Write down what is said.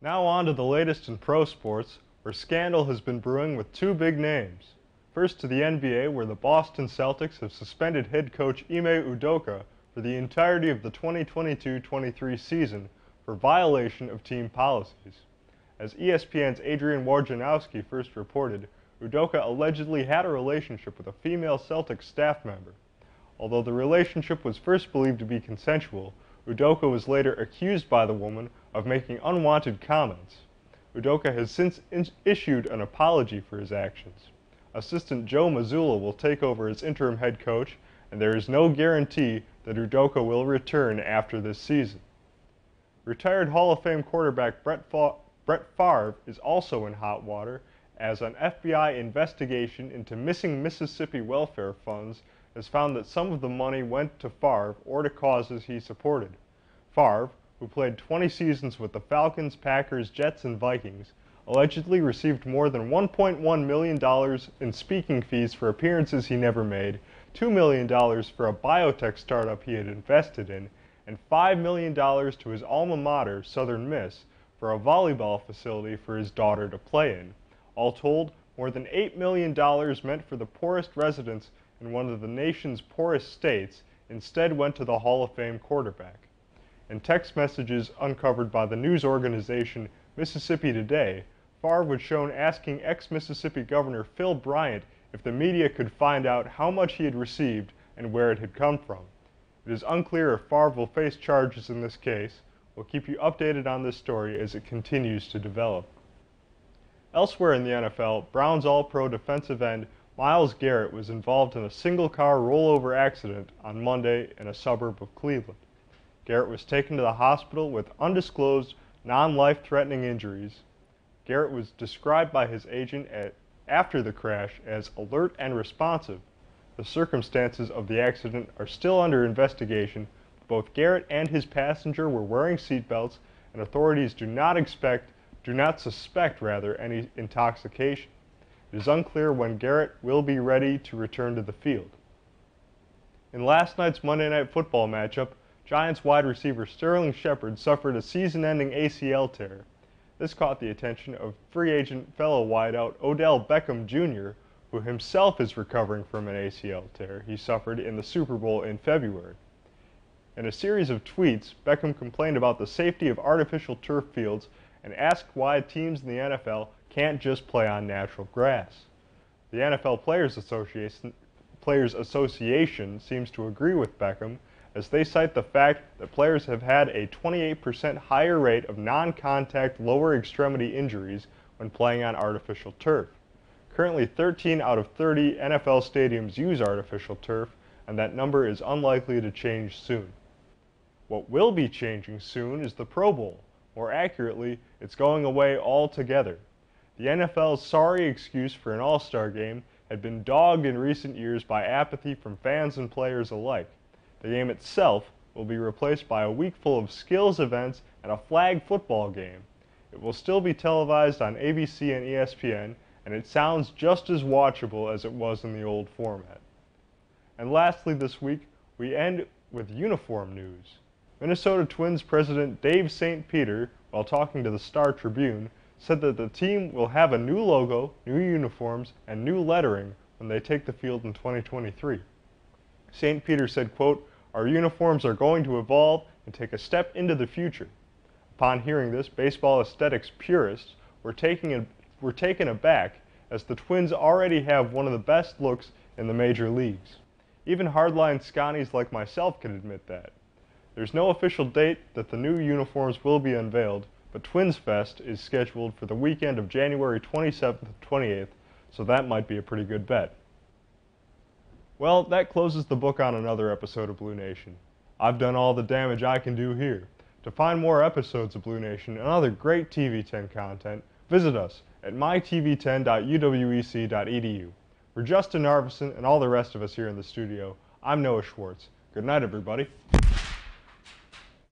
Now on to the latest in pro sports, where scandal has been brewing with two big names. First to the NBA, where the Boston Celtics have suspended head coach Ime Udoka for the entirety of the 2022-23 season for violation of team policies. As ESPN's Adrian Wojnarowski first reported, Udoka allegedly had a relationship with a female Celtics staff member. Although the relationship was first believed to be consensual, Udoka was later accused by the woman of making unwanted comments. Udoka has since issued an apology for his actions. Assistant Joe Mazzulla will take over as interim head coach, and there is no guarantee that Udoka will return after this season. Retired Hall of Fame quarterback Brett Favre is also in hot water, as an FBI investigation into missing Mississippi welfare funds has found that some of the money went to Favre or to causes he supported. Favre, who played 20 seasons with the Falcons, Packers, Jets, and Vikings, allegedly received more than $1.1 million in speaking fees for appearances he never made, $2 million for a biotech startup he had invested in, and $5 million to his alma mater, Southern Miss, for a volleyball facility for his daughter to play in. All told, more than $8 million meant for the poorest residents in one of the nation's poorest states instead went to the Hall of Fame quarterback. In text messages uncovered by the news organization Mississippi Today, Favre was shown asking ex-Mississippi Governor Phil Bryant if the media could find out how much he had received and where it had come from. It is unclear if Favre will face charges in this case. We'll keep you updated on this story as it continues to develop. Elsewhere in the NFL, Browns All-Pro defensive end Myles Garrett was involved in a single-car rollover accident on Monday in a suburb of Cleveland. Garrett was taken to the hospital with undisclosed, non-life-threatening injuries. Garrett was described by his agent after the crash as alert and responsive. The circumstances of the accident are still under investigation. Both Garrett and his passenger were wearing seatbelts, and authorities do not suspect any intoxication. It is unclear when Garrett will be ready to return to the field. In last night's Monday Night Football matchup, Giants wide receiver Sterling Shepard suffered a season-ending ACL tear. This caught the attention of free agent fellow wideout Odell Beckham Jr., who himself is recovering from an ACL tear he suffered in the Super Bowl in February. In a series of tweets, Beckham complained about the safety of artificial turf fields and asked why teams in the NFL can't just play on natural grass. The NFL Players Association seems to agree with Beckham, as they cite the fact that players have had a 28% higher rate of non-contact lower extremity injuries when playing on artificial turf. Currently, 13 out of 30 NFL stadiums use artificial turf, and that number is unlikely to change soon. What will be changing soon is the Pro Bowl. More accurately, it's going away altogether. The NFL's sorry excuse for an All-Star game had been dogged in recent years by apathy from fans and players alike. The game itself will be replaced by a week full of skills events and a flag football game. It will still be televised on ABC and ESPN, and it sounds just as watchable as it was in the old format. And lastly this week, we end with uniform news. Minnesota Twins president Dave St. Peter, while talking to the Star Tribune, said that the team will have a new logo, new uniforms, and new lettering when they take the field in 2023. St. Peter said, quote, "Our uniforms are going to evolve and take a step into the future." Upon hearing this, baseball aesthetics purists were taken aback, as the Twins already have one of the best looks in the major leagues. Even hardline Scotties like myself can admit that. There's no official date that the new uniforms will be unveiled, but Twins Fest is scheduled for the weekend of January 27th and 28th, so that might be a pretty good bet. Well, that closes the book on another episode of Blue Nation. I've done all the damage I can do here. To find more episodes of Blue Nation and other great TV10 content, visit us at mytv10.uwec.edu. For Justin Narveson and all the rest of us here in the studio, I'm Noah Schwartz. Good night, everybody.